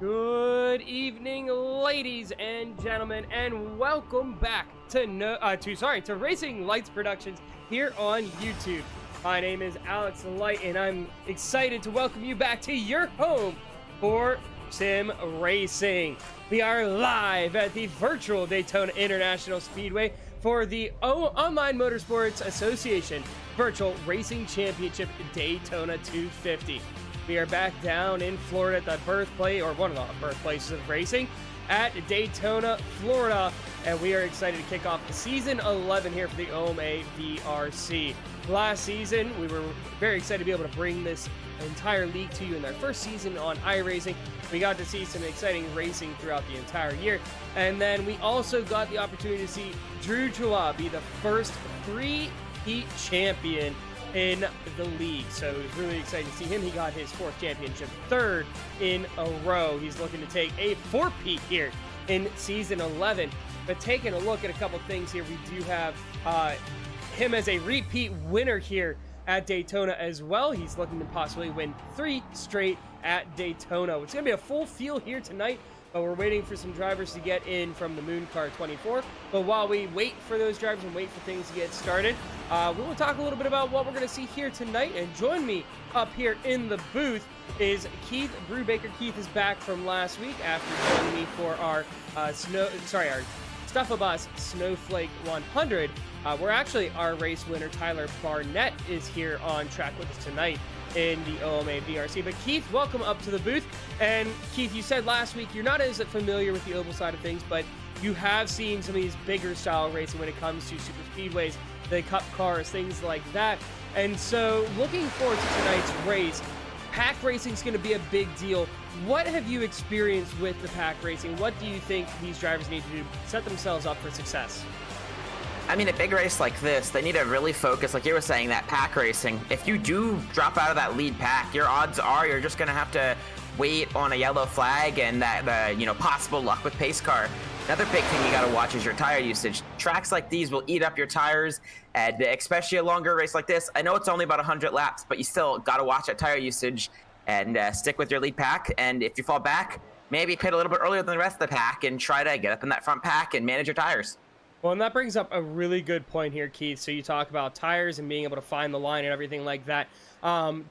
Good evening, ladies and gentlemen, and welcome back to Racing Lights Productions here on YouTube. My name is Alex Light, and I'm excited to welcome you back to your home for sim racing. We are live at the virtual Daytona International Speedway for the Online Motorsports Association Virtual Racing Championship Daytona 250. We are back down in Florida at the birthplace, or one of the birthplaces of racing, at Daytona, Florida, and we are excited to kick off season 11 here for the OMA VRC. Last season, we were very excited to be able to bring this entire league to you in their first season on iRacing. We got to see some exciting racing throughout the entire year, and then we also got the opportunity to see Jewah be the first three-peat champion in the league. So it was really exciting to see him. He got his fourth championship, third in a row. He's looking to take a four-peat here in season 11. But taking a look at a couple things here, we do have him as a repeat winner here at Daytona as well. He's looking to possibly win 3 straight at Daytona. It's going to be a full field here tonight, but we're waiting for some drivers to get in from the Moon Car 24. But while we wait for those drivers and wait for things to get started, we will talk a little bit about what we're going to see here tonight. And join me up here in the booth is Keith Brubaker. Keith is back from last week after joining me for our our Stuff of Us Snowflake 100. Where actually our race winner Tyler Barnett is here on track with us tonight in the OMA VRC. But Keith, welcome up to the booth. And Keith, you said last week you're not as familiar with the oval side of things, but you have seen some of these bigger style racing when it comes to super speedways, the cup cars, things like that. And so looking forward to tonight's race, pack racing is going to be a big deal. What have you experienced with the pack racing? What do you think these drivers need to do to set themselves up for success? I mean, a big race like this, they need to really focus, like you were saying, that pack racing. If you do drop out of that lead pack, your odds are you're just going to have to wait on a yellow flag and that possible luck with pace car. Another big thing you got to watch is your tire usage. Tracks like these will eat up your tires, and especially a longer race like this. I know it's only about 100 laps, but you still got to watch that tire usage and stick with your lead pack. And if you fall back, maybe pit a little bit earlier than the rest of the pack and try to get up in that front pack and manage your tires. Well, and that brings up a really good point here, Keith. So you talk about tires and being able to find the line and everything like that.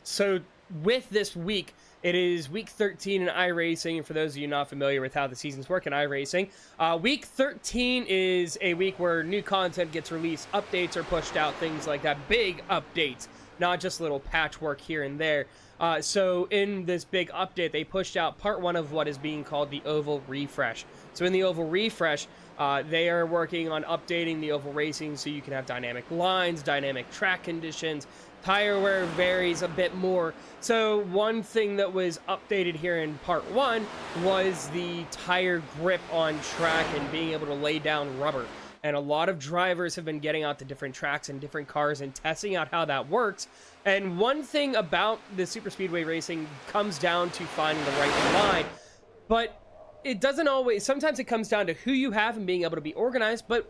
So with this week, it is week 13 in iRacing. And for those of you not familiar with how the seasons work in iRacing, week 13 is a week where new content gets released, updates are pushed out, things like that. Big updates, not just little patchwork here and there. So in this big update, they pushed out part 1 of what is being called the Oval Refresh. So in the Oval Refresh, they are working on updating the oval racing so you can have dynamic lines, dynamic track conditions, tire wear varies a bit more. So one thing that was updated here in part 1 was the tire grip on track and being able to lay down rubber. And a lot of drivers have been getting out to different tracks and different cars and testing out how that works. And one thing about the super speedway racing comes down to finding the right line. But it doesn't always, sometimes it comes down to who you have and being able to be organized. But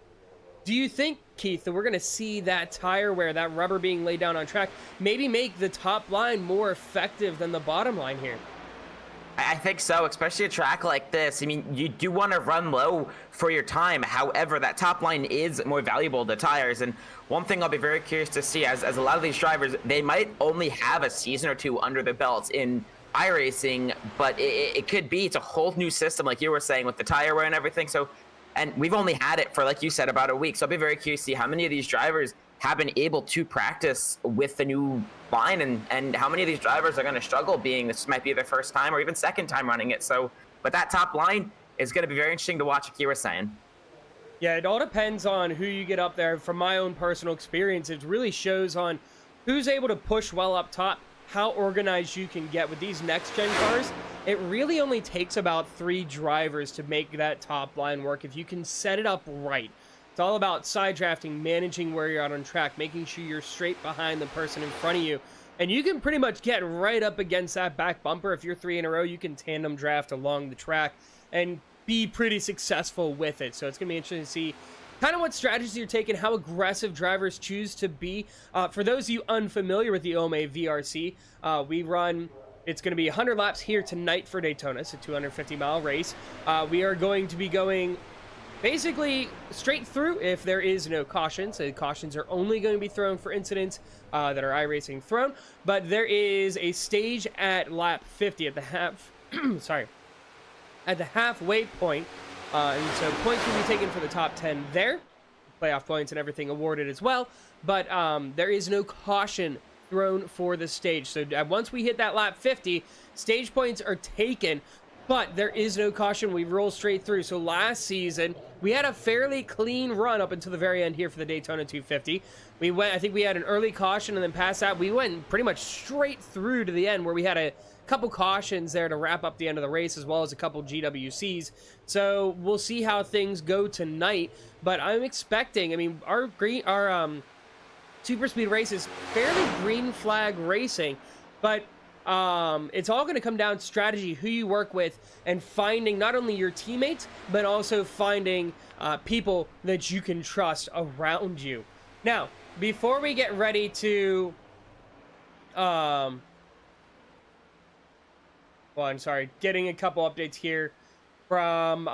do you think, Keith, that we're going to see that tire wear, that rubber being laid down on track, maybe make the top line more effective than the bottom line here? I think so, especially a track like this. I mean, you do want to run low for your time. However, that top line is more valuable to tires. And one thing I'll be very curious to see, as a lot of these drivers, they might only have a season or two under their belts in iRacing, but it could be, it's a whole new system, like you were saying, with the tire wear and everything. So, and we've only had it for, like you said, about a week. So I'll be very curious to see how many of these drivers have been able to practice with the new line, and how many of these drivers are going to struggle, being this might be their first time or even second time running it. So, but that top line is going to be very interesting to watch, like you were saying. Yeah, it all depends on who you get up there. From my own personal experience, it really shows on who's able to push well up top, how organized you can get with these next gen cars. It really only takes about 3 drivers to make that top line work if you can set it up right. It's all about side drafting, managing where you're out on track, making sure you're straight behind the person in front of you. And you can pretty much get right up against that back bumper. If you're 3 in a row, you can tandem draft along the track and be pretty successful with it. So it's going to be interesting to see kind of what strategies you're taking, how aggressive drivers choose to be. For those of you unfamiliar with the OMA VRC, we run It's going to be 100 laps here tonight for Daytona. It's a 250-mile race. We are going to be going basically straight through if there is no cautions. The cautions are only going to be thrown for incidents that are iRacing thrown. But there is a stage at lap 50 at the half. Sorry, at the halfway point. And so points will be taken for the top 10 there. Playoff points and everything awarded as well. But there is no caution thrown for the stage. So once we hit that lap 50, stage points are taken, but there is no caution. We roll straight through. So last season, we had a fairly clean run up until the very end here for the Daytona 250. I think we had an early caution, and then past that, we went pretty much straight through to the end, where we had a couple cautions there to wrap up the end of the race, as well as a couple GWCs. So we'll see how things go tonight, but I'm expecting, I mean, our super speed race is fairly green flag racing, but it's all going to come down to strategy, who you work with, and finding not only your teammates, but also finding people that you can trust around you. Now, before we get ready to well, I'm sorry, getting a couple updates here from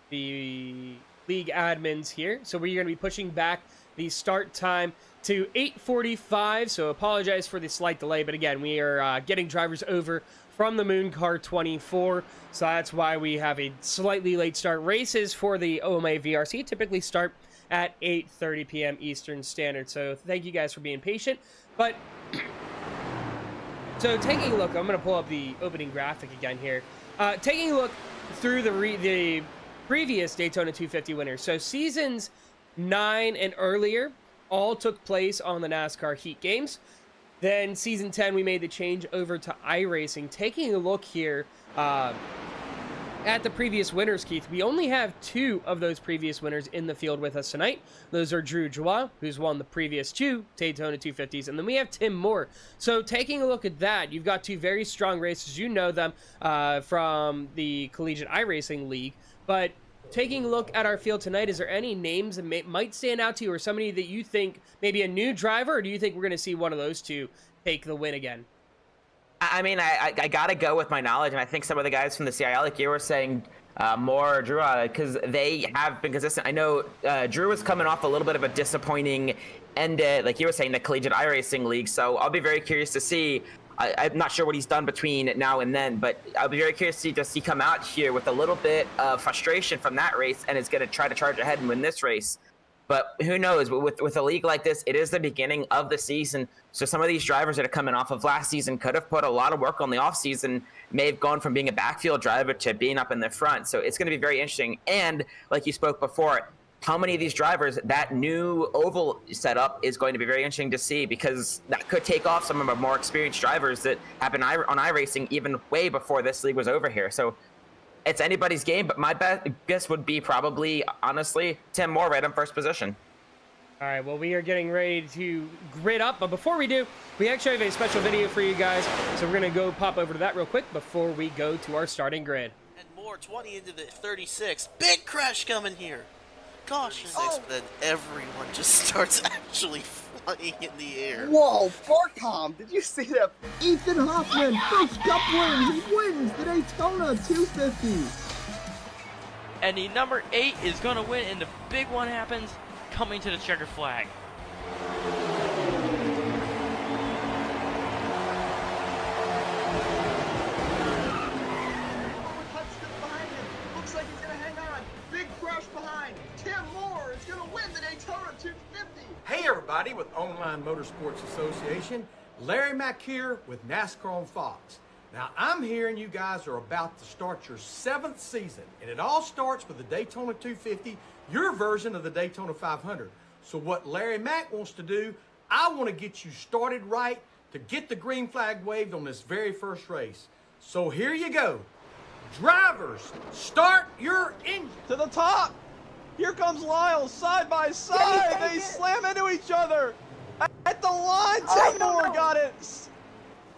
the league admins here. So we're going to be pushing back the start time to 8:45. So apologize for the slight delay, but again, we are getting drivers over from the Moon Car 24. So that's why we have a slightly late start. Races for the OMA VRC typically start at 8:30 p.m. Eastern Standard. So thank you guys for being patient. But so taking a look, I'm going to pull up the opening graphic again here. Taking a look through the previous Daytona 250 winners. So seasons 9 and earlier all took place on the NASCAR Heat Games. Then season 10, we made the change over to iRacing. Taking a look here at the previous winners, Keith, we only have 2 of those previous winners in the field with us tonight. Those are Jewah, who's won the previous 2 Daytona 250s, and then we have Tim Moore. So taking a look at that, you've got 2 very strong races. You know them from the Collegiate iRacing League, but taking a look at our field tonight, is there any names that might stand out to you, or somebody that you think maybe a new driver, or do you think we're going to see one of those 2 take the win again? I mean, I got to go with my knowledge, and I think some of the guys from the CIL, like you were saying, more Jewah, because they have been consistent. I know Drew was coming off a little bit of a disappointing end, like you were saying, the Collegiate iRacing League, so I'll be very curious to see. I'm not sure what he's done between now and then, but I'll be very curious to see, does he come out here with a little bit of frustration from that race and is going to try to charge ahead and win this race. But who knows? With a league like this, it is the beginning of the season. So some of these drivers that are coming off of last season could have put a lot of work on the offseason, may have gone from being a backfield driver to being up in the front. So it's going to be very interesting. And like you spoke before, how many of these drivers, that new oval setup is going to be very interesting to see, because that could take off some of our more experienced drivers that have been on iRacing even way before this league was over here. So it's anybody's game, but my best guess would be probably, honestly, Tim Moore right in first position. All right, well, we are getting ready to grid up, but before we do, we actually have a special video for you guys, so we're going to go pop over to that real quick before we go to our starting grid. And Moore, 20 into the 36. Big crash coming here. Caution. But then everyone just starts actually flying in the air. Whoa, Barcom, did you see that? Ethan Hoffman, first cup win. He wins the Daytona 250. And the number 8 is going to win, and the big one happens coming to the checker flag. Looks like he's gonna hang on. Big crush behind. Tim Moore is gonna win the Daytona 250. Hey everybody, with Online Motorsports Association, Larry Mack here with NASCAR on Fox. Now I'm hearing you guys are about to start your 7th season, and it all starts with the Daytona 250, your version of the Daytona 500. So what Larry Mack wants to do, I want to get you started right to get the green flag waved on this very first race. So here you go. Drivers, start your engine. To the top! Here comes Lyle, side by side! They slam into each other! At the line, Tim Moore got it!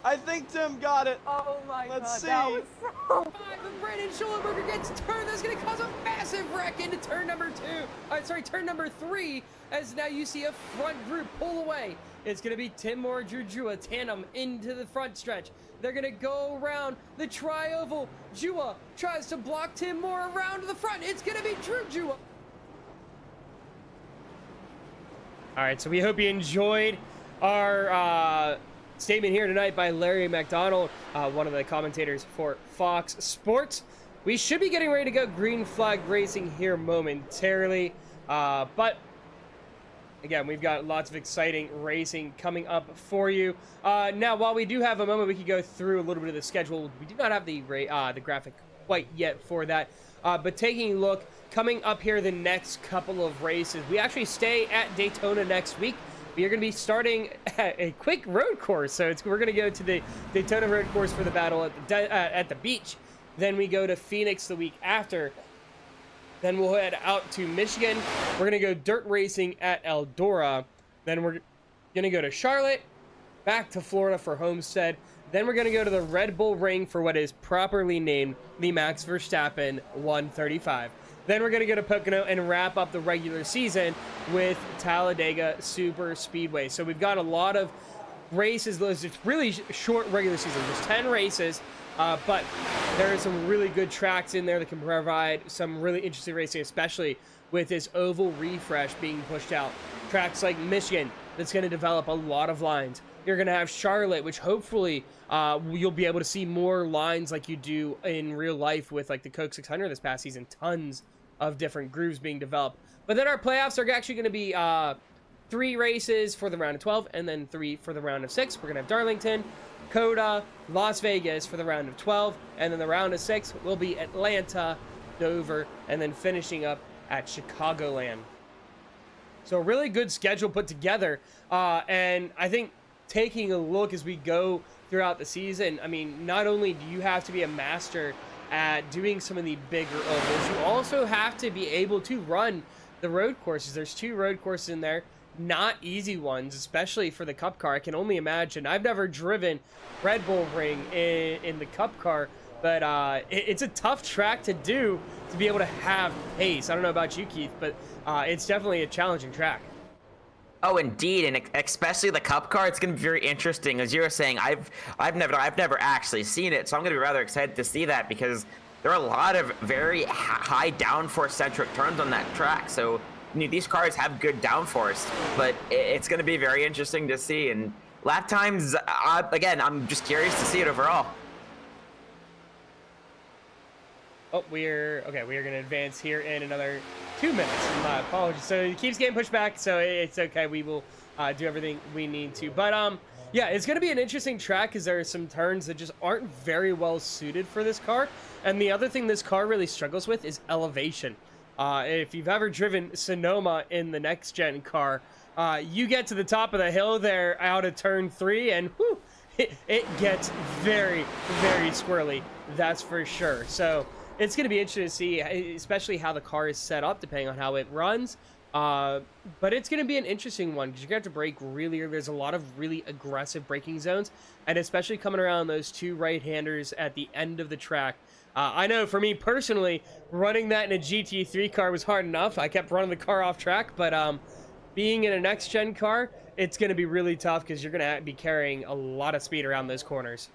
I think Tim got it. Oh my God, Let's see. that was so... Brandon Schulenberger gets turned. That's going to cause a massive wreck into turn number 3, as now you see a front group pull away. It's going to be Tim Moore, Drew Jewah tandem into the front stretch. They're going to go around the tri-oval. Jewah tries to block Tim Moore around to the front. It's going to be Drew Jewah. All right, so we hope you enjoyed our statement here tonight by Larry McDonald, one of the commentators for Fox Sports. We should be getting ready to go green flag racing here momentarily, but again, we've got lots of exciting racing coming up for you. Now, while we do have a moment, we could go through a little bit of the schedule. We do not have the graphic quite yet for that, but taking a look, coming up here the next couple of races, we actually stay at Daytona next week. We are going to be starting a quick road course, so we're going to go to the Daytona road course for the battle at the beach. Then we go to Phoenix the week after. Then we'll head out to Michigan. We're going to go dirt racing at Eldora. Then we're going to go to Charlotte, back to Florida for Homestead. Then we're going to go to the Red Bull Ring for what is properly named the Max Verstappen 135. Then we're going to go to Pocono and wrap up the regular season with Talladega Super Speedway. So we've got a lot of races. It's really short regular season. There's 10 races, but there are some really good tracks in there that can provide some really interesting racing, especially with this oval refresh being pushed out. Tracks like Michigan, that's going to develop a lot of lines. You're going to have Charlotte, which hopefully you'll be able to see more lines like you do in real life with like the Coke 600 this past season. Tons of different grooves being developed. But then our playoffs are actually going to be 3 races for the round of 12 and then 3 for the round of 6. We're going to have Darlington, Coda, Las Vegas for the round of 12, and then the round of 6 will be Atlanta, Dover, and then finishing up at Chicagoland. So a really good schedule put together, and I think taking a look as we go throughout the season, I mean, not only do you have to be a master at doing some of the bigger ovals, you also have to be able to run the road courses. There's 2 road courses in there, not easy ones, especially for the Cup car. I can only imagine. I've never driven Red Bull Ring in the Cup car, but it's a tough track to do to be able to have pace. I don't know about you, Keith, but it's definitely a challenging track. Oh, indeed, and especially the Cup car, it's going to be very interesting. As you were saying, I've never actually seen it, so I'm going to be rather excited to see that because there are a lot of very high downforce centric turns on that track. So these cars have good downforce, but it's going to be very interesting to see. And lap times, again, I'm just curious to see it overall. Oh, we are going to advance here in another 2 minutes. My apologies. So it keeps getting pushed back, so it's okay. We will do everything we need to. But yeah, it's going to be an interesting track because there are some turns that just aren't very well suited for this car. And the other thing this car really struggles with is elevation. If you've ever driven Sonoma in the next gen car, you get to the top of the hill there out of turn 3, and whew, it gets very, very squirrely. That's for sure. So it's going to be interesting to see, especially how the car is set up, depending on how it runs. But it's going to be an interesting one because you're going to have to brake really early. There's a lot of really aggressive braking zones, and especially coming around those 2 right-handers at the end of the track. I know for me personally, running that in a GT3 car was hard enough. I kept running the car off track, but being in a next-gen car, it's going to be really tough because you're going to be carrying a lot of speed around those corners.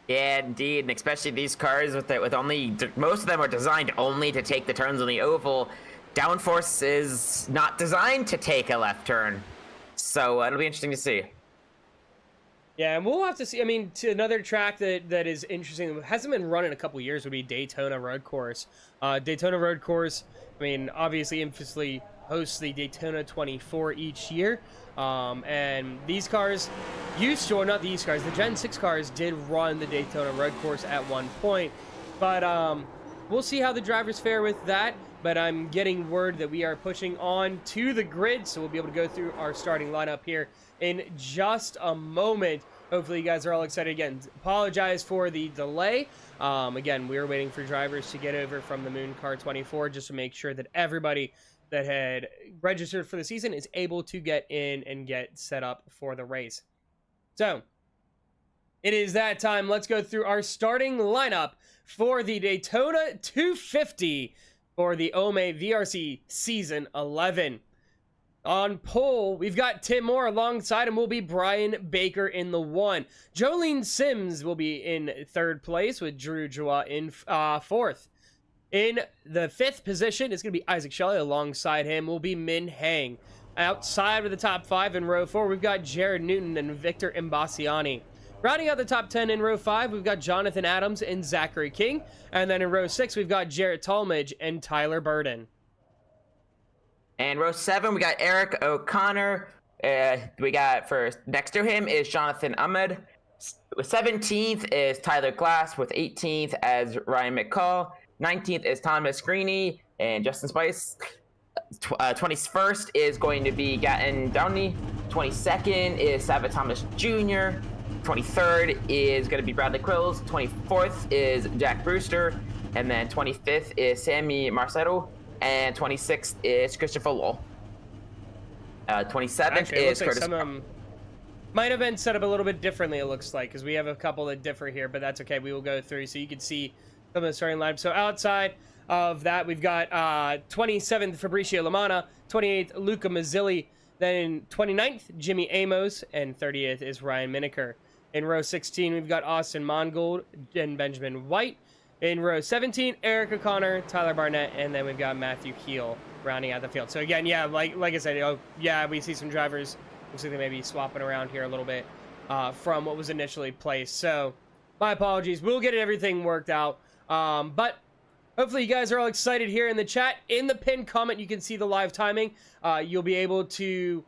Yeah, indeed, and especially these cars with only most of them are designed only to take the turns on the oval. Downforce is not designed to take a left turn, so it'll be interesting to see. Yeah, and we'll have to see. I mean, to another track that is interesting, that hasn't been run in a couple years, would be Daytona Road Course. Daytona Road Course, I mean, obviously infamously hosts the Daytona 24 each year. And these cars used to, or not these cars, the Gen 6 cars did run the Daytona Road Course at one point. But we'll see how the drivers fare with that. But I'm getting word that we are pushing on to the grid, so we'll be able to go through our starting lineup here in just a moment. Hopefully you guys are all excited. Again, apologize for the delay. Again, we were waiting for drivers to get over from the Moon Car 24 just to make sure that everybody that had registered for the season is able to get in and get set up for the race. So, it is that time. Let's go through our starting lineup for the Daytona 250 for the OMA VRC Season 11. On pole, we've got Tim Moore. Alongside him will be Brian Baker in the 1. Jolene Sims will be in 3rd place with Drew Jewah in 4th. In the 5th position, it's going to be Isaac Shelley. Alongside him will be Min Hang. Outside of the top 5 in row 4, we've got Jared Newton and Victor Imbasiani. Rounding out the top 10 in row 5, we've got Jonathan Adams and Zachary King. And then in row 6, we've got Jarrett Talmadge and Tyler Burden. And row 7, we got Eric O'Connor. We got first next to him is Jonathan Ahmed. 17th is Tyler Glass with 18th as Ryan McCall. 19th is Thomas Greeny and Justin Spice. 21st is going to be Gatton Downey. 22nd is Sabat Thomas Jr. 23rd is going to be Bradley Quills. 24th is Jack Brewster. And then 25th is Sammy Marcelo. And 26th is Christopher Lowell. 27th Actually, is like Curtis. some might have been set up a little bit differently, it looks like, because we have a couple that differ here, but that's okay. We will go through so you can see some of the starting lineup. So outside of that, we've got 27th Fabricio Lamana, 28th Luca Mazzilli, then 29th Jimmy Amos, and 30th is Ryan Miniker. In row 16, we've got Austin Mongold and Benjamin White. In row 17, Eric O'Connor, Tyler Barnett, and then we've got Matthew Keel rounding out the field. So again, yeah, like I said, we see some drivers. Looks like they may be swapping around here a little bit from what was initially placed. So my apologies. We'll get everything worked out. But hopefully you guys are all excited here in the chat. In the pinned comment, you can see the live timing. You'll be able to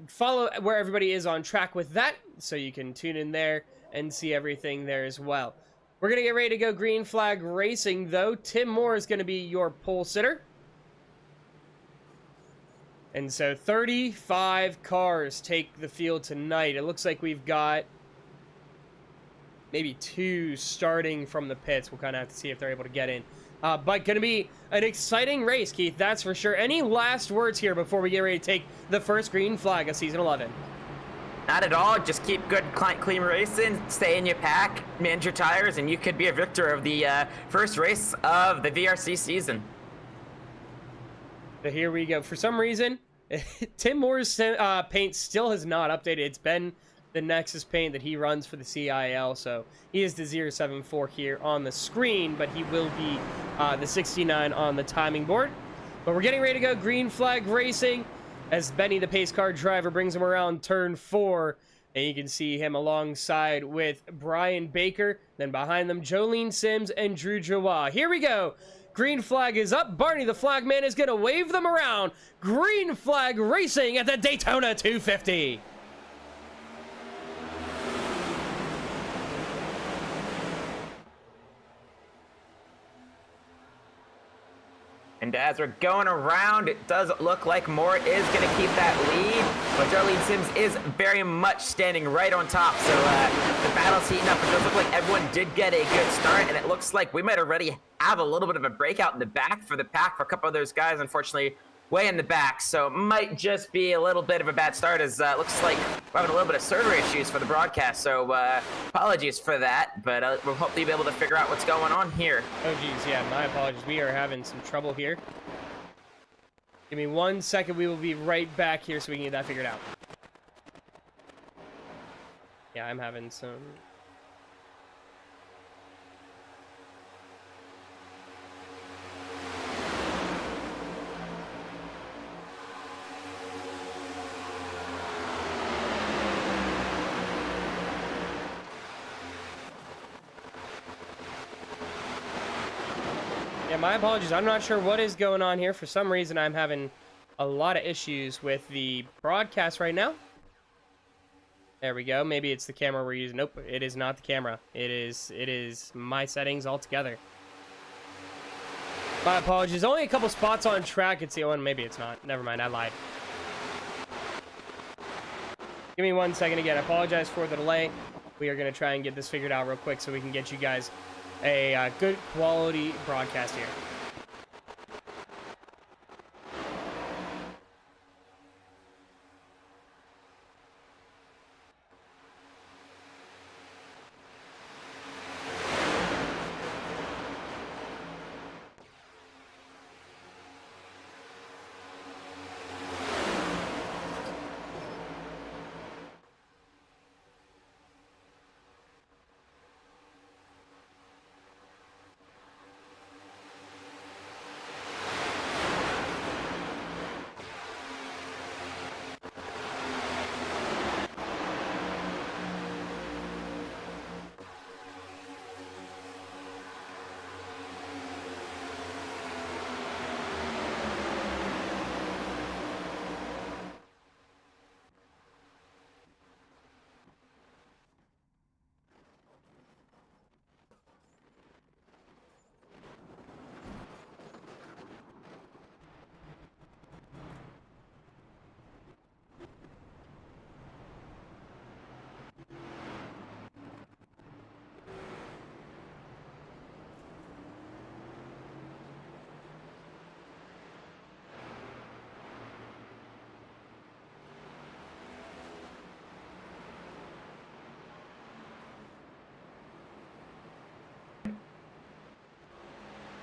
follow where everybody is on track with that. So you can tune in there and see everything there as well. We're going to get ready to go green flag racing, though. Tim Moore is going to be your pole sitter. And so 35 cars take the field tonight. It looks like we've got maybe 2 starting from the pits. We'll kind of have to see if they're able to get in. But going to be an exciting race, Keith, that's for sure. Any last words here before we get ready to take the first green flag of Season 11? Not at all. Just keep good, clean racing. Stay in your pack, manage your tires, and you could be a victor of the first race of the VRC season. So here we go. For some reason, Tim Moore's paint still has not updated. It's been the Nexus paint that he runs for the CIL, so he is the 074 here on the screen, but he will be the 69 on the timing board. But we're getting ready to go green flag racing as Benny, the pace car driver, brings him around turn 4, and you can see him alongside with Brian Baker. Then behind them, Jolene Sims and Drew Jewah. Here we go. Green flag is up. Barney, the flag man, is going to wave them around. Green flag racing at the Daytona 250. And as we're going around, it does look like Moore is going to keep that lead, but Darlene Sims is very much standing right on top. So the battle's heating up. It does look like everyone did get a good start, and it looks like we might already have a little bit of a breakout in the back for the pack for a couple of those guys, unfortunately, way in the back. So it might just be a little bit of a bad start, as it looks like we're having a little bit of server issues for the broadcast. So apologies for that, but we'll hopefully be able to figure out what's going on here. Oh, geez, yeah, my apologies. We are having some trouble here. Give me 1 second. We will be right back here so we can get that figured out. Yeah, I'm having some... Yeah, my apologies. I'm not sure what is going on here. For some reason, I'm having a lot of issues with the broadcast right now. There we go. Maybe it's the camera we're using. Nope, it is not the camera. It is my settings altogether. My apologies. Only a couple spots on track. It's the one. Maybe it's not. Never mind. I lied. Give me 1 second again. I apologize for the delay. We are going to try and get this figured out real quick so we can get you guys a good quality broadcast here.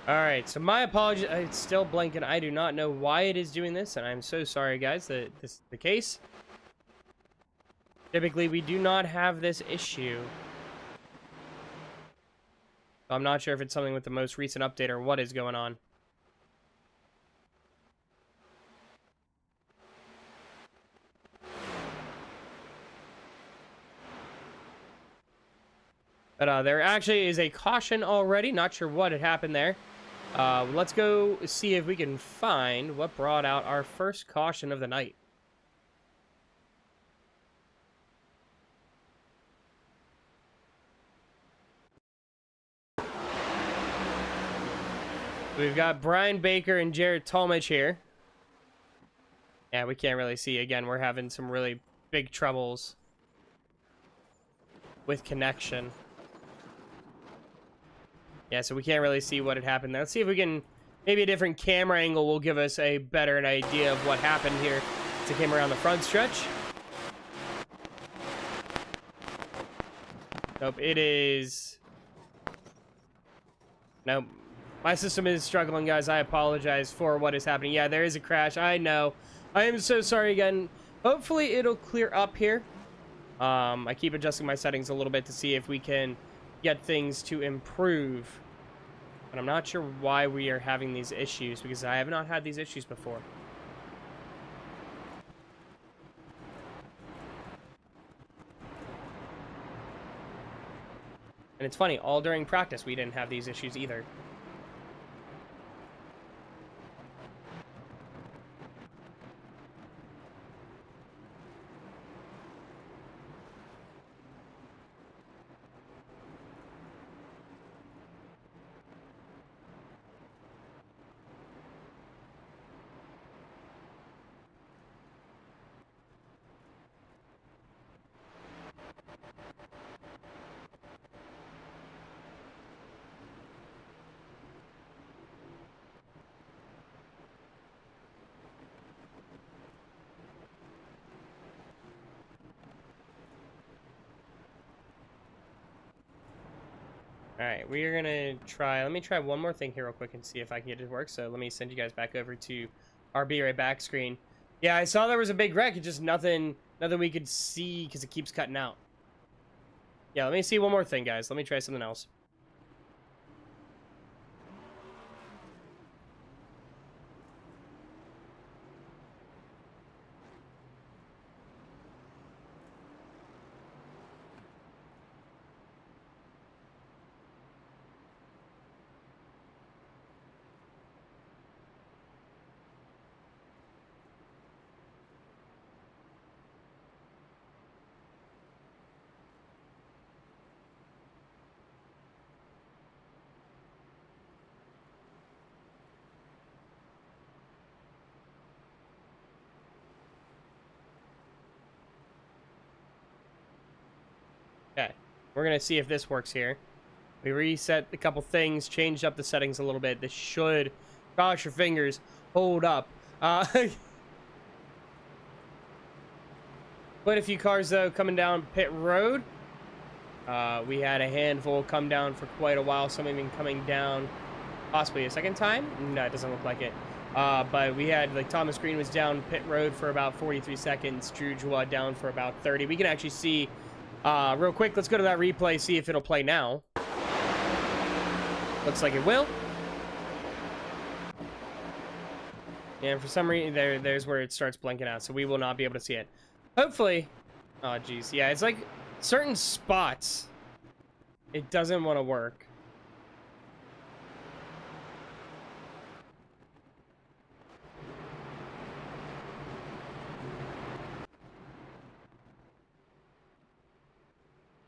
All right, so my apologies. It's still blanking. I do not know why it is doing this, and I'm so sorry, guys, that this is the case. Typically, we do not have this issue. I'm not sure if it's something with the most recent update or what is going on. But there actually is a caution already. Not sure what had happened there. Let's go see if we can find what brought out our first caution of the night. We've got Brian Baker and Jared Talmadge here. Yeah, we can't really see. Again, we're having some really big troubles with connection. Yeah, so we can't really see what had happened there. Let's see if we can... Maybe a different camera angle will give us a better idea of what happened here as it came around the front stretch. Nope, it is... Nope. My system is struggling, guys. I apologize for what is happening. Yeah, there is a crash. I know. I am so sorry again. Hopefully, it'll clear up here. I keep adjusting my settings a little bit to see if we can get things to improve. But I'm not sure why we are having these issues, because I have not had these issues before. And it's funny, all during practice, we didn't have these issues either. Alright, we are gonna try, let me try one more thing here real quick and see if I can get it to work. So let me send you guys back over to our Be Right Back screen. Yeah, I saw there was a big wreck, it's just nothing we could see because it keeps cutting out. Yeah, let me see one more thing, guys. Let me try something else. Okay, we're gonna see if this works here. We reset a couple things, changed up the settings a little bit. This should, cross your fingers, hold up. Quite a few cars though coming down pit road. We had a handful come down for quite a while. Some even coming down possibly a second time. No, it doesn't look like it. But we had, like, Thomas Green was down pit road for about 43 seconds. Jewah down for about 30. We can actually see real quick. Let's go to that replay, see if it'll play now. Looks like it will. And for some reason, there's where it starts blinking out, so we will not be able to see it. Hopefully. Oh, geez. Yeah, it's like certain spots, it doesn't want to work.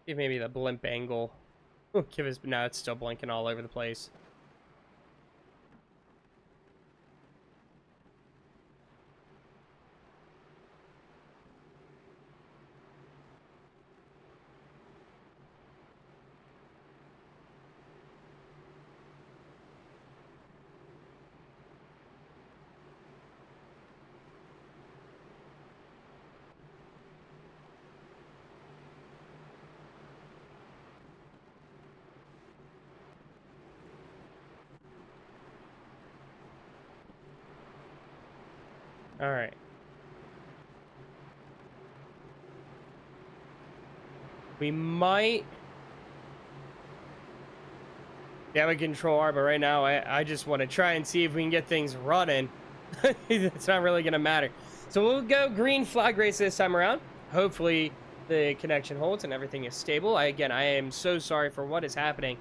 See if maybe the blimp angle. Give us, no, it's still blinking all over the place. All right. We might. Yeah, we control R, but right now I just want to try and see if we can get things running. It's not really going to matter. So we'll go green flag race this time around. Hopefully the connection holds and everything is stable. Again, I am so sorry for what is happening.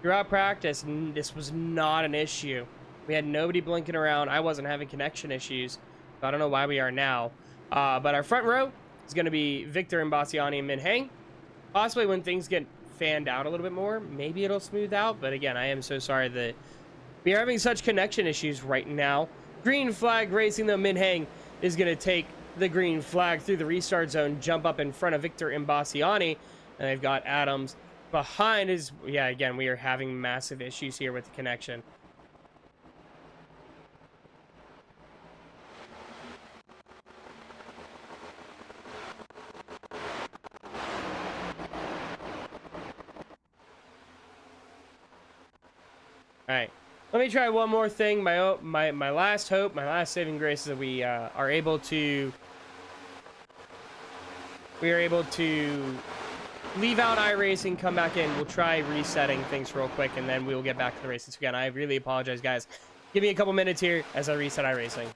Throughout practice, this was not an issue. We had nobody blinking around. I wasn't having connection issues. So I don't know why we are now. But our front row is going to be Victor Imbasciani and Min Heng. Possibly when things get fanned out a little bit more, maybe it'll smooth out. But again, I am so sorry that we are having such connection issues right now. Green flag racing, though. Min Heng is going to take the green flag through the restart zone, jump up in front of Victor Imbasciani, and they've got Adams behind his. Yeah, again, we are having massive issues here with the connection. All right, let me try one more thing. My last hope, my last saving grace is that we are able to leave out iRacing, come back in. We'll try resetting things real quick, and then we'll get back to the races again. I really apologize, guys. Give me a couple minutes here as I reset iRacing.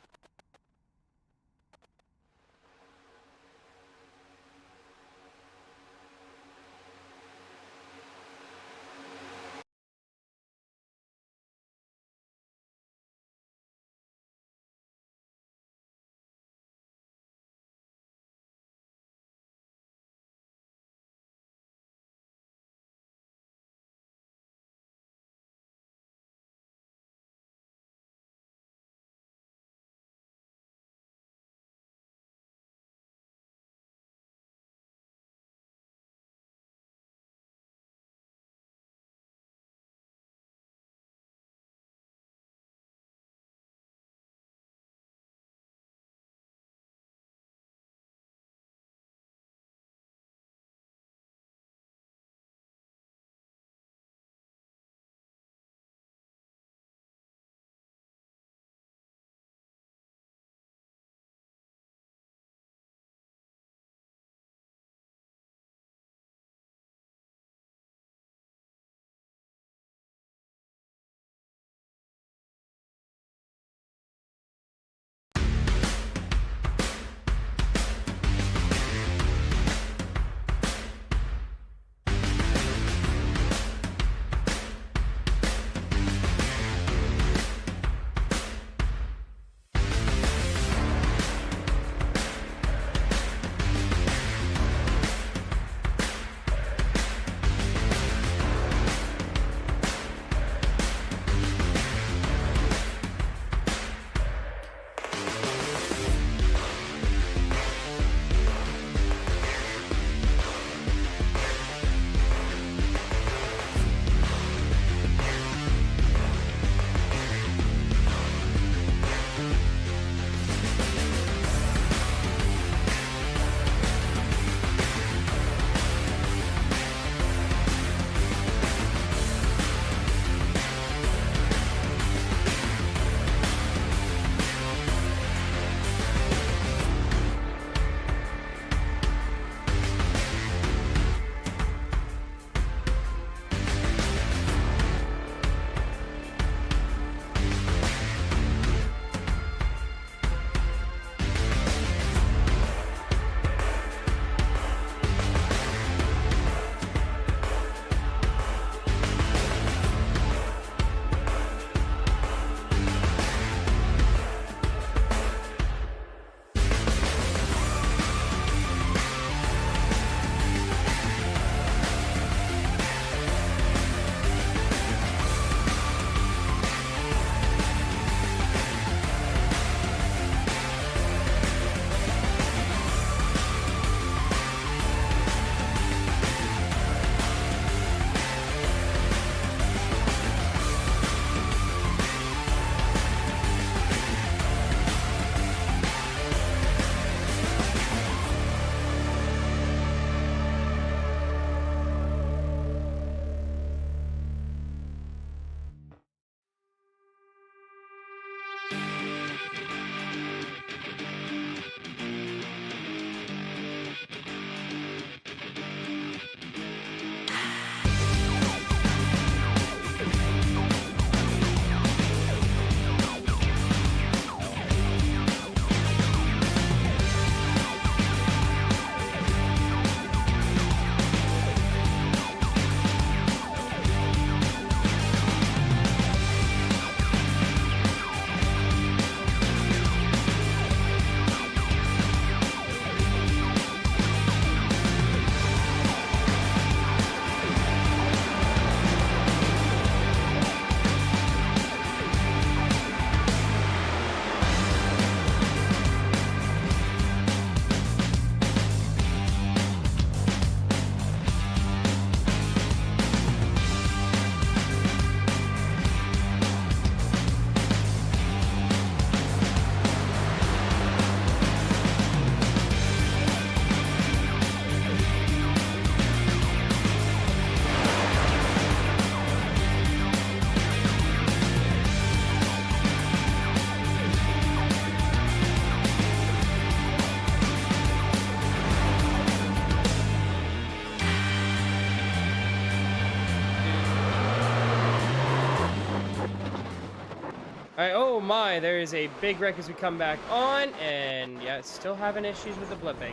All right, oh my, there is a big wreck as we come back on, and yeah, still having issues with the blipping.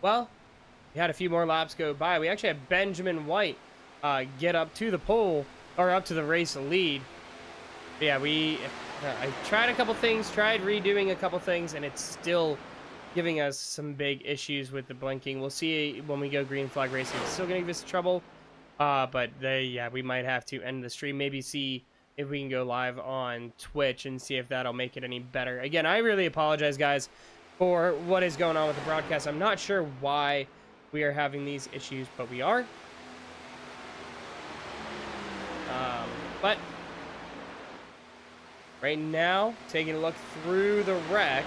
Well, we had a few more laps go by. We actually had Benjamin White get up to the pole, or up to the race lead. But yeah, I tried a couple things, tried redoing a couple things, and it's still giving us some big issues with the blinking. We'll see when we go green flag racing. It's still going to give us trouble, but we might have to end the stream. Maybe see if we can go live on Twitch and see if that'll make it any better. Again, I really apologize, guys, for what is going on with the broadcast. I'm not sure why we are having these issues, but we are. But right now, taking a look through the wreck,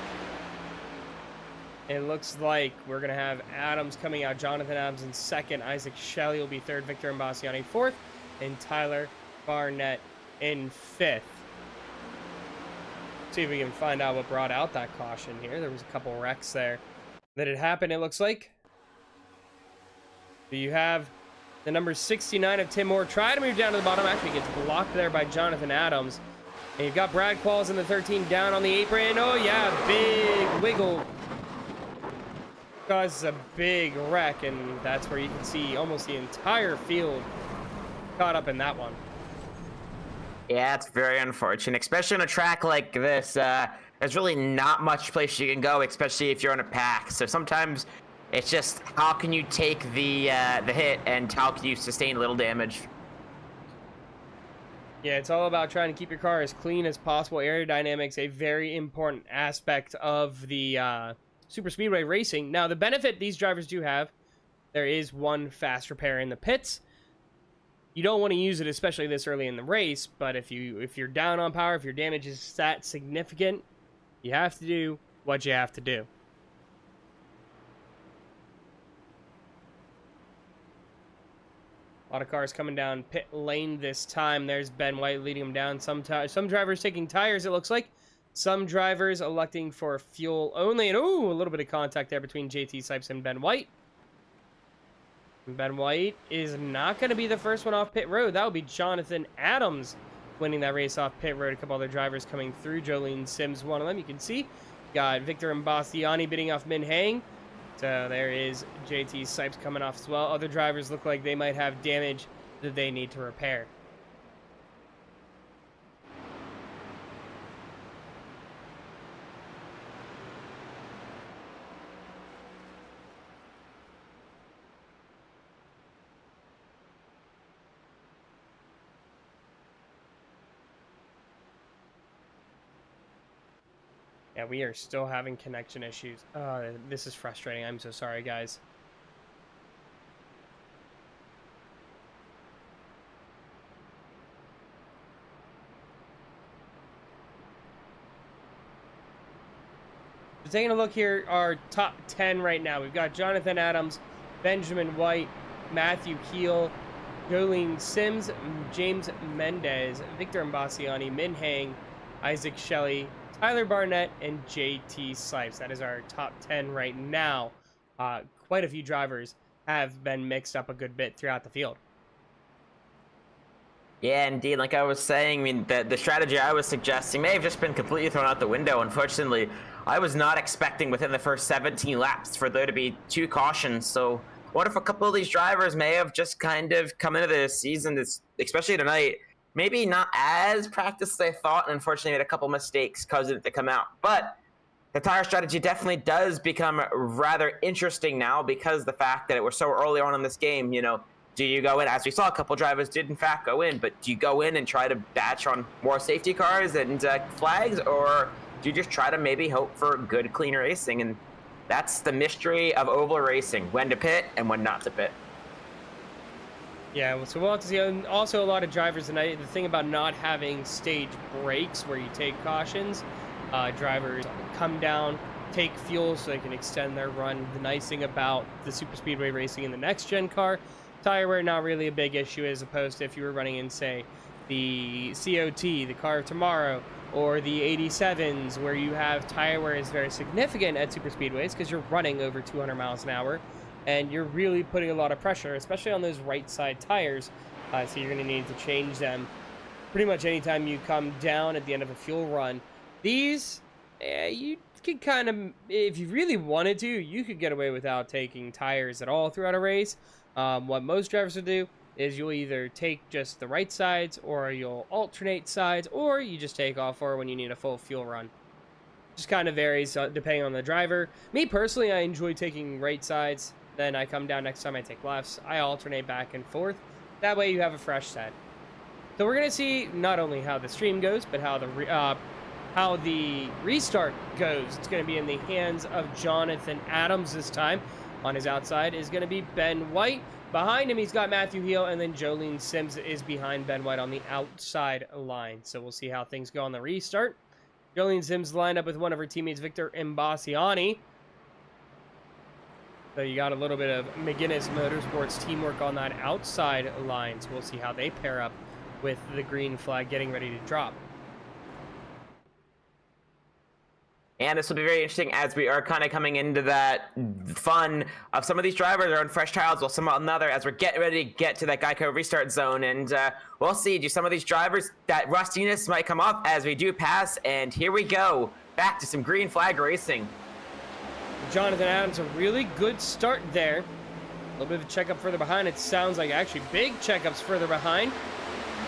it looks like we're going to have Adams coming out. Jonathan Adams in second. Isaac Shelley will be third. Victor Imbassiani fourth. And Tyler Barnett in fifth. See if we can find out what brought out that caution here. There was a couple wrecks there that had happened, it looks like. So you have the number 69 of Tim Moore try to move down to the bottom. Actually gets blocked there by Jonathan Adams. And you've got Brad Qualls in the 13 down on the apron. Oh yeah, big wiggle. Causes a big wreck, and that's where you can see almost the entire field caught up in that one. Yeah, it's very unfortunate, especially on a track like this. There's really not much place you can go, especially if you're on a pack. So sometimes it's just how can you take the hit and how can you sustain little damage. Yeah, it's all about trying to keep your car as clean as possible. Aerodynamics, a very important aspect of the Super Speedway racing. Now, the benefit these drivers do have, there is one fast repair in the pits. You don't want to use it, especially this early in the race, but if you're down on power, if your damage is that significant, you have to do what you have to do. A lot of cars coming down pit lane this time. There's Ben White leading them down. Some drivers taking tires, it looks like. Some drivers electing for fuel only. And, ooh, a little bit of contact there between JT Sipes and Ben White. Ben White is not going to be the first one off pit road. That would be Jonathan Adams winning that race off pit road. A couple other drivers coming through. Jolene Sims, one of them. You can see. Got Victor Imbassiani bidding off Min Hang. So there is JT Sipes coming off as well. Other drivers look like they might have damage that they need to repair. Yeah, we are still having connection issues. This is frustrating. I'm so sorry, guys. So taking a look here, our top 10 right now. We've got Jonathan Adams, Benjamin White, Matthew Keel, Jolene Sims, James Mendez, Victor Imbassiani, Min Hang, Isaac Shelley, Tyler Barnett, and JT Sipes. That is our top 10 right now. Quite a few drivers have been mixed up a good bit throughout the field. Yeah, indeed. Like I was saying, I mean, the strategy I was suggesting may have just been completely thrown out the window. Unfortunately, I was not expecting within the first 17 laps for there to be 2 cautions. So what if a couple of these drivers may have just kind of come into the season, especially tonight, maybe not as practiced as they thought, and unfortunately made a couple mistakes causing it to come out. But the tire strategy definitely does become rather interesting now because the fact that it was so early on in this game, you know, do you go in, as we saw a couple drivers did in fact go in, but do you go in and try to batch on more safety cars and flags, or do you just try to maybe hope for good, clean racing? And that's the mystery of oval racing, when to pit and when not to pit. Yeah, so we'll have to see. Also, a lot of drivers tonight, the thing about not having stage breaks where you take cautions, drivers come down, take fuel so they can extend their run. The nice thing about the Super Speedway racing in the next-gen car, tire wear not really a big issue as opposed to if you were running in, say, the COT, the car of tomorrow, or the 87s, where you have tire wear is very significant at Super Speedways because you're running over 200 miles an hour. And you're really putting a lot of pressure, especially on those right side tires, So you're going to need to change them pretty much anytime you come down at the end of a fuel run. These, you could kind of, if you really wanted to, you could get away without taking tires at all throughout a race. What most drivers will do is you'll either take just the right sides, or you'll alternate sides, or you just take off for when you need a full fuel run. Just kind of varies depending on the driver. Me personally, I enjoy taking right sides. Then I come down next time I take lefts. I alternate back and forth. That way you have a fresh set. So we're gonna see not only how the stream goes, but how the restart goes. It's gonna be in the hands of Jonathan Adams this time. On his outside is gonna be Ben White. Behind him, he's got Matthew Heel, and then Jolene Sims is behind Ben White on the outside line. So we'll see how things go on the restart. Jolene Sims lined up with one of her teammates, Victor Imbasiani. So you got a little bit of McGinnis Motorsports teamwork on that outside line. So we'll see how they pair up with the green flag getting ready to drop. And this will be very interesting as we are kind of coming into that fun of some of these drivers are on fresh tires, while some another as we're getting ready to get to that Geico restart zone. And we'll see, do some of these drivers, that rustiness might come up as we do pass. And here we go, back to some green flag racing. Jonathan Adams, a really good start there. A little bit of a checkup further behind. It sounds like actually big checkups further behind.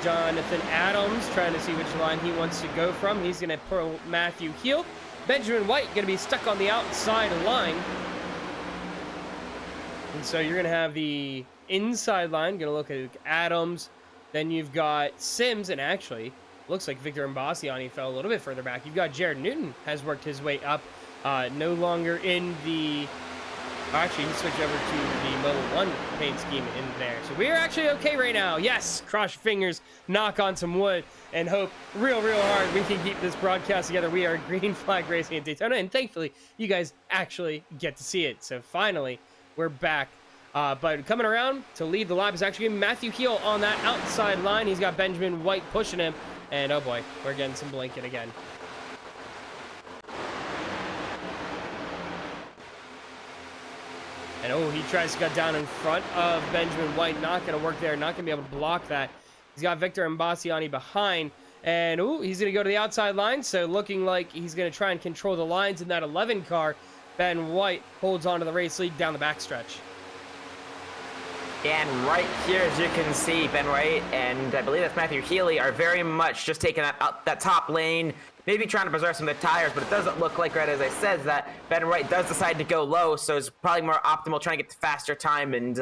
Jonathan Adams trying to see which line he wants to go from. He's going to pull Matthew Heel. Benjamin White going to be stuck on the outside line. And so you're going to have the inside line. Going to look at Adams. Then you've got Sims. And actually, looks like Victor Imbasiani fell a little bit further back. You've got Jared Newton has worked his way up. No longer in the... Actually, he switched over to the Moto 1 paint scheme in there. So we are actually okay right now. Yes, cross your fingers, knock on some wood, and hope real hard we can keep this broadcast together. We are green flag racing at Daytona, and thankfully, you guys actually get to see it. So finally, we're back. But coming around to lead the lap is actually Matthew Heel on that outside line. He's got Benjamin White pushing him, and oh boy, we're getting some blanket again. And oh, he tries to cut down in front of Benjamin White. Not going to work there. Not going to be able to block that. He's got Victor Imbasiani behind. And oh, he's going to go to the outside line. So looking like he's going to try and control the lines in that 11 car. Ben White holds on to the race lead down the backstretch. And right here, as you can see, Ben White and I believe that's Matthew Healy are very much just taking that top lane, maybe trying to preserve some of the tires, but it doesn't look like, right as I said, that Ben White does decide to go low, so it's probably more optimal trying to get the faster time. And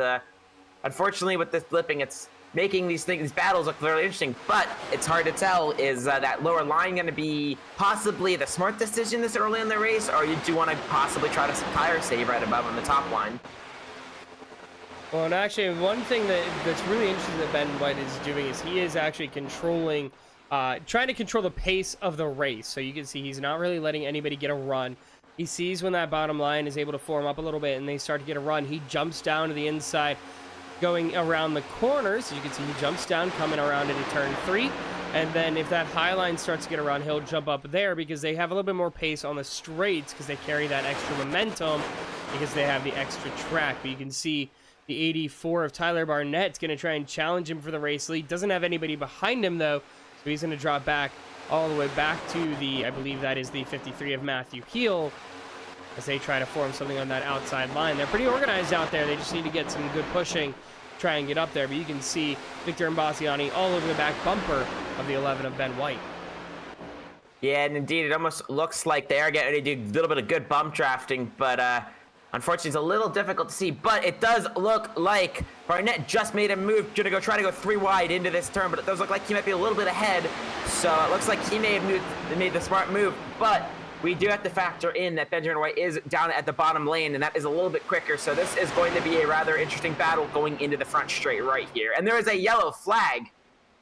unfortunately, with this flipping, it's making these battles look very interesting, but it's hard to tell. Is that lower line going to be possibly the smart decision this early in the race, or you do want to possibly try to tire save right above on the top line? Well, and actually, one thing that's really interesting that Ben White is doing is he is actually controlling, trying to control the pace of the race. So you can see he's not really letting anybody get a run. He sees when that bottom line is able to form up a little bit and they start to get a run. He jumps down to the inside, going around the corners. So you can see he jumps down, coming around into turn 3. And then if that high line starts to get around, he'll jump up there because they have a little bit more pace on the straights because they carry that extra momentum because they have the extra track. But you can see the 84 of Tyler Barnett's going to try and challenge him for the race lead. Doesn't have anybody behind him, though, so he's going to drop back all the way back to the, I believe that is the 53 of Matthew Heel, as they try to form something on that outside line. They're pretty organized out there. They just need to get some good pushing, try and get up there. But you can see Victor Imbasiani all over the back bumper of the 11 of Ben White. Yeah, and indeed, it almost looks like they are getting ready to do a little bit of good bump drafting, but unfortunately, it's a little difficult to see, but it does look like Barnett just made a move to try to go 3 wide into this turn, but it does look like he might be a little bit ahead, so it looks like he may have made the smart move, but we do have to factor in that Benjamin White is down at the bottom lane, and that is a little bit quicker, so this is going to be a rather interesting battle going into the front straight right here. And there is a yellow flag,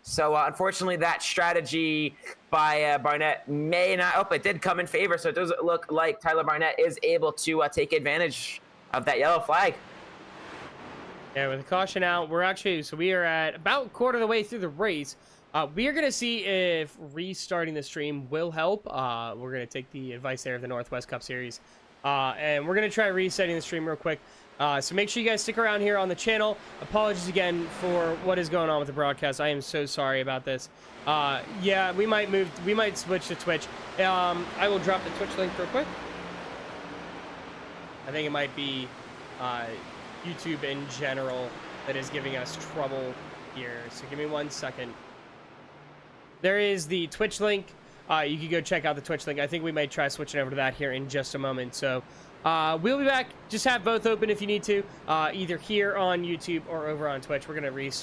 so unfortunately that strategy by Barnett may not... Oh, it did come in favor, so it does look like Tyler Barnett is able to take advantage of that yellow flag. Yeah, with the caution out, we're actually... So we are at about a quarter of the way through the race. We are going to see if restarting the stream will help. We're going to take the advice there of the Northwest Cup Series. And we're going to try resetting the stream real quick. So make sure you guys stick around here on the channel. Apologies again for what is going on with the broadcast. I am so sorry about this. Yeah, we might switch to Twitch. I will drop the Twitch link real quick. I think it might be YouTube in general that is giving us trouble here. So give me 1 second. There is the Twitch link. You can go check out the Twitch link. I think we might try switching over to that here in just a moment. So we'll be back. Just have both open if you need to, either here on YouTube or over on Twitch. We're going to restart.